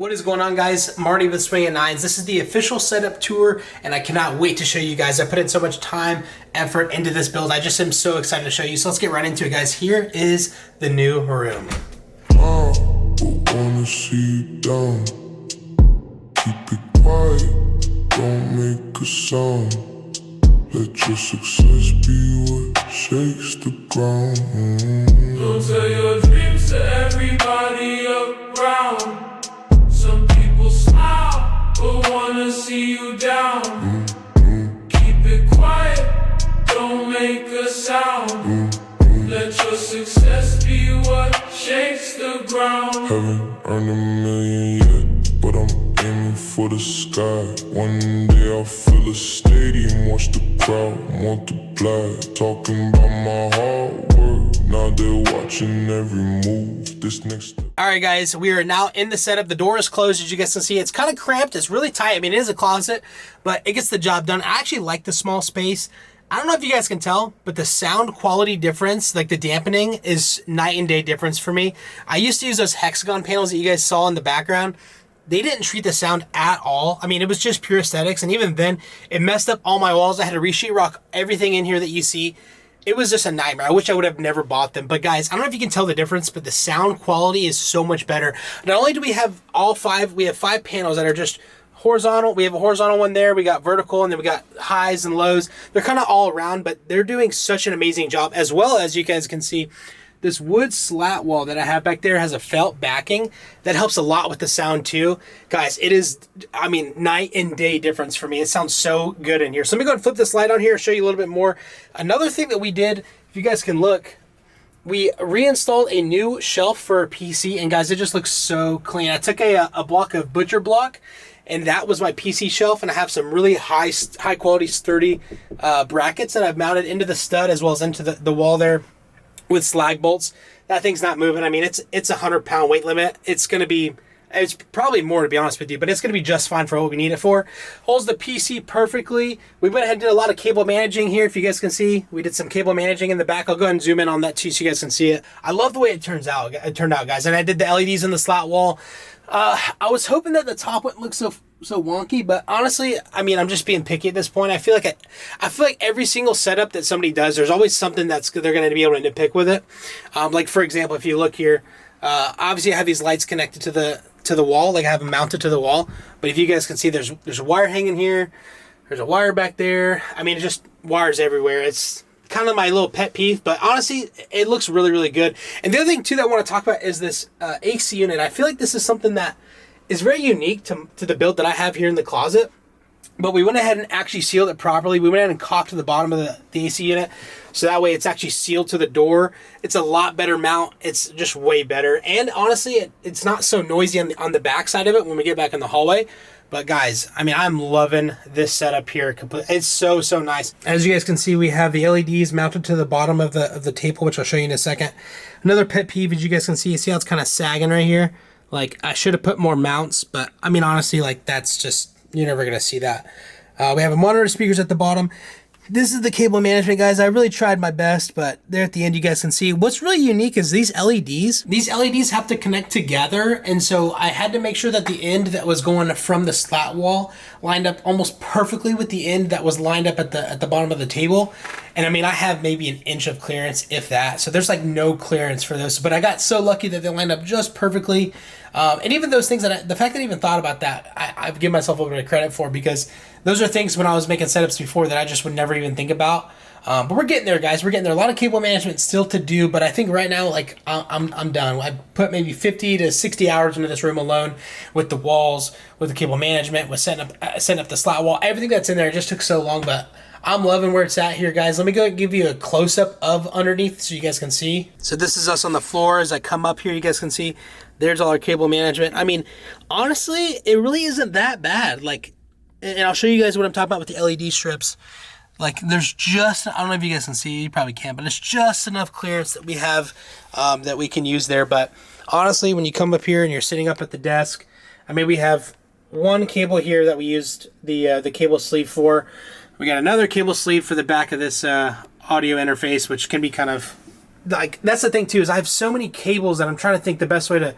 What is going on, guys? Marty with Swinging Nines. This is the official setup tour, and I cannot wait to show you guys. I put in so much time, effort into this build. I just am so excited to show you. So let's get right into it, guys. Here is the new room. Wanna see you down. Keep it quiet, don't make a sound. Let your success be what shakes the ground. Don't tell your dreams to everybody around. Some people smile, but wanna see you down. Keep it quiet, don't make a sound. Let your success be what shakes the ground. Haven't earned a million yet, but I'm aiming for the sky. One day I'll fill a stadium, watch the crowd multiply. Talking about my hard work, now they're watching every move. This next step. All right, guys, we are now in the setup. The door is closed, as you guys can see. It's kind of cramped. It's really tight. I mean, it is a closet, but it gets the job done. I actually like the small space. I don't know if you guys can tell, but the sound quality difference, like the dampening, is night and day difference for me. I used to use those hexagon panels that you guys saw in the background. They didn't treat the sound at all. I mean, it was just pure aesthetics, and even then, it messed up all my walls. I had to re-sheetrock everything in here that you see. It was just a nightmare. I wish I would have never bought them. But guys, I don't know if you can tell the difference, but the sound quality is so much better. Not only do we have we have 5 panels that are just horizontal. We have a horizontal one there. We got vertical, and then we got highs and lows. They're kind of all around, but they're doing such an amazing job. As well as you guys can see, this wood slat wall that I have back there has a felt backing. That helps a lot with the sound too. Guys, it is, I mean, night and day difference for me. It sounds so good in here. So let me go and flip this light on here and show you a little bit more. Another thing that we did, if you guys can look, we reinstalled a new shelf for our PC, and guys, it just looks so clean. I took a block of butcher block, and that was my PC shelf, and I have some really high quality sturdy brackets that I've mounted into the stud as well as into the wall there with slag bolts. That thing's not moving. I mean, it's a 100-pound weight limit. It's probably more, to be honest with you, but it's gonna be just fine for what we need it for. Holds the PC perfectly. We went ahead and did a lot of cable managing here. If you guys can see, we did some cable managing in the back. I'll go ahead and zoom in on that too so you guys can see it. I love the way it turned out, guys. And I did the LEDs in the slat wall. I was hoping that the top wouldn't look so wonky, but honestly, I mean, I'm just being picky at this point. I feel like every single setup that somebody does, there's always something they're going to be able to nitpick with it. Like for example, if you look here, obviously I have these lights connected to the wall, like I have them mounted to the wall. But if you guys can see, there's a wire hanging here. There's a wire back there. I mean, it's just wires everywhere. It's kind of my little pet peeve, but honestly, it looks really, really good. And the other thing too that I want to talk about is this AC unit. I feel like this is something that is very unique to the build that I have here in the closet, but we went ahead and actually sealed it properly. We went ahead and caulked the bottom of the AC unit, so that way it's actually sealed to the door. It's a lot better mount. It's just way better, and honestly, it's not so noisy on the back side of it when we get back in the hallway. But guys, I mean, I'm loving this setup here. It's so nice. As you guys can see, we have the LEDs mounted to the bottom of the table, which I'll show you in a second. Another pet peeve, as you guys can see how it's kind of sagging right here. Like, I should have put more mounts, but I mean, honestly, like, that's just, you're never going to see that. We have a monitor speakers at the bottom. This is the cable management, guys. I really tried my best, but there at the end, you guys can see. What's really unique is these LEDs. These LEDs have to connect together, and so I had to make sure that the end that was going from the slat wall lined up almost perfectly with the end that was lined up at the bottom of the table. And I mean, I have maybe an inch of clearance, if that. So there's like no clearance for those. But I got so lucky that they lined up just perfectly. And even those things the fact that I even thought about that, I've given myself a little bit of credit for, because those are things when I was making setups before that I just would never even think about. But we're getting there, guys. We're getting there. A lot of cable management still to do, but I think right now, like, I'm done. I put maybe 50 to 60 hours into this room alone with the walls, with the cable management, with setting up the slat wall. Everything that's in there, it just took so long, but I'm loving where it's at here, guys. Let me go give you a close-up of underneath so you guys can see. So this is us on the floor. As I come up here, you guys can see there's all our cable management. I mean, honestly, it really isn't that bad. Like, and I'll show you guys what I'm talking about with the LED strips. Like, there's just, I don't know if you guys can see, you probably can't, but it's just enough clearance that we have that we can use there. But honestly, when you come up here and you're sitting up at the desk, I mean, we have one cable here that we used the cable sleeve for. We got another cable sleeve for the back of this audio interface, which can be kind of, like, that's the thing too, is I have so many cables that I'm trying to think the best way to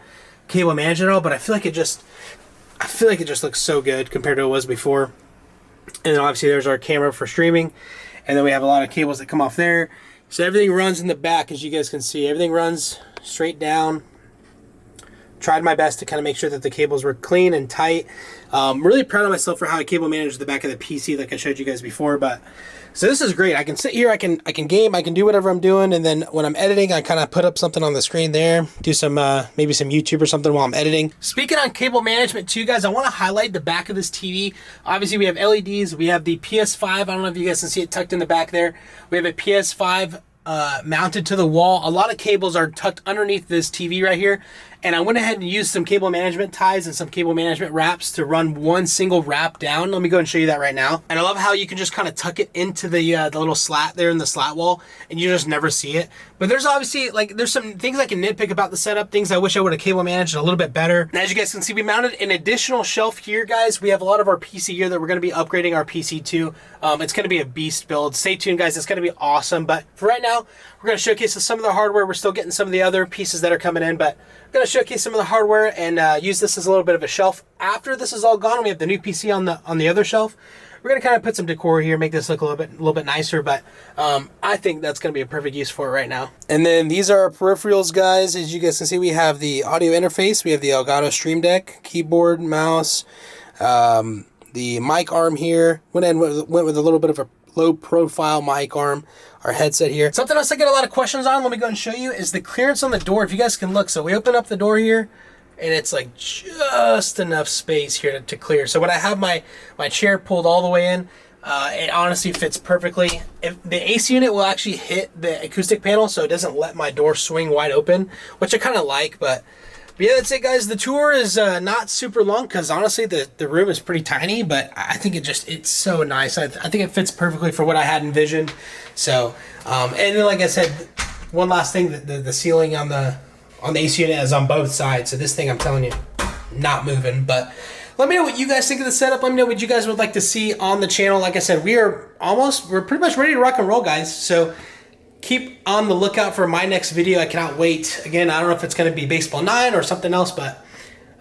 cable management at all, but I feel like it just looks so good compared to what it was before. And then obviously there's our camera for streaming, and then we have a lot of cables that come off there. So everything runs in the back, as you guys can see. Everything runs straight down. Tried my best to kind of make sure that the cables were clean and tight. Really proud of myself for how I cable managed the back of the PC like I showed you guys before. But so this is great. I can sit here, I can game, I can do whatever I'm doing, and then when I'm editing, I kind of put up something on the screen there, do some maybe some YouTube or something while I'm editing. Speaking on cable management too, guys, I want to highlight the back of this TV. Obviously, we have LEDs. We have the PS5. I don't know if you guys can see it tucked in the back there. We have a PS5 mounted to the wall. A lot of cables are tucked underneath this TV right here, and I went ahead and used some cable management ties and some cable management wraps to run one single wrap down. Let me go and show you that right now. And I love how you can just kind of tuck it into the little slat there in the slat wall, and you just never see it. But there's obviously, like, there's some things I can nitpick about the setup, things I wish I would have cable managed a little bit better. And as you guys can see, we mounted an additional shelf here, guys. We have a lot of our PC gear that we're going to be upgrading our PC to. It's going to be a beast build. Stay tuned, guys. It's going to be awesome. But for right now, we're going to showcase some of the hardware. We're still getting some of the other pieces that are coming in, but I'm going to showcase some of the hardware and use this as a little bit of a shelf. After this is all gone, we have the new PC on the other shelf. We're going to kind of put some decor here, make this look a little bit nicer, but I think that's going to be a perfect use for it right now. And then these are our peripherals, guys. As you guys can see, we have the audio interface. We have the Elgato Stream Deck, keyboard, mouse, the mic arm here. Went with a little bit of a low profile mic arm, our headset here. Something else I get a lot of questions on, let me go and show you, is the clearance on the door. If you guys can look, so we open up the door here, and it's like just enough space here to clear. So when I have my chair pulled all the way in, it honestly fits perfectly. If the AC unit will actually hit the acoustic panel, so it doesn't let my door swing wide open, which I kind of like. But yeah, that's it, guys. The tour is not super long because honestly the room is pretty tiny, but I think it's so nice. I think it fits perfectly for what I had envisioned. So and then, like I said, one last thing, the ceiling on the AC unit is on both sides. So this thing, I'm telling you, not moving. But let me know what you guys think of the setup. Let me know what you guys would like to see on the channel. Like I said, we're pretty much ready to rock and roll, guys. So keep on the lookout for my next video. I cannot wait. Again, I don't know if it's going to be Baseball 9 or something else, but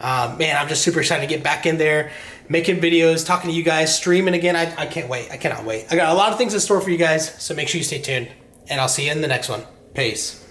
man, I'm just super excited to get back in there, making videos, talking to you guys, streaming again. I can't wait. I cannot wait. I got a lot of things in store for you guys, so make sure you stay tuned, and I'll see you in the next one. Peace.